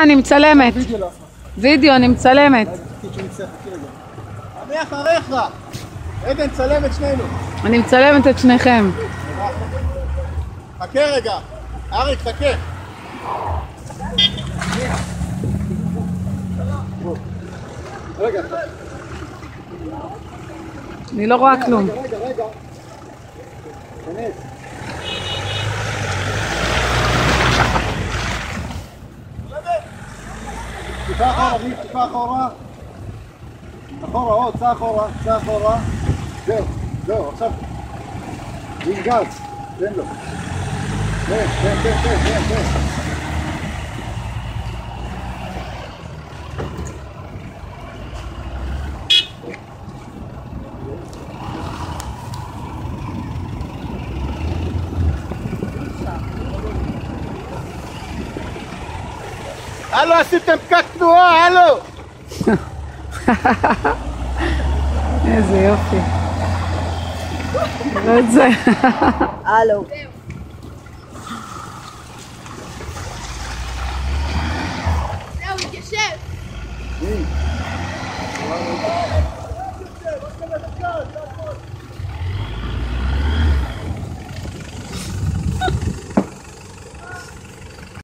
אני מצלמת. וידאו, אני מצלמת. אני אחריך. עדן, צלם את שנינו. אני מצלמת את שניכם. חכה רגע. אריק, חכה. רגע. אני לא רואה כלום. רגע. כנס. טיפה אחורה, טיפה אחורה. אחורה, עוד, צא אחורה. זהו, עכשיו. עם גז, תן לו. תן. הלו, עשיתם פקק תנועה, הלו! איזה יופי. תראו את זה. הלו.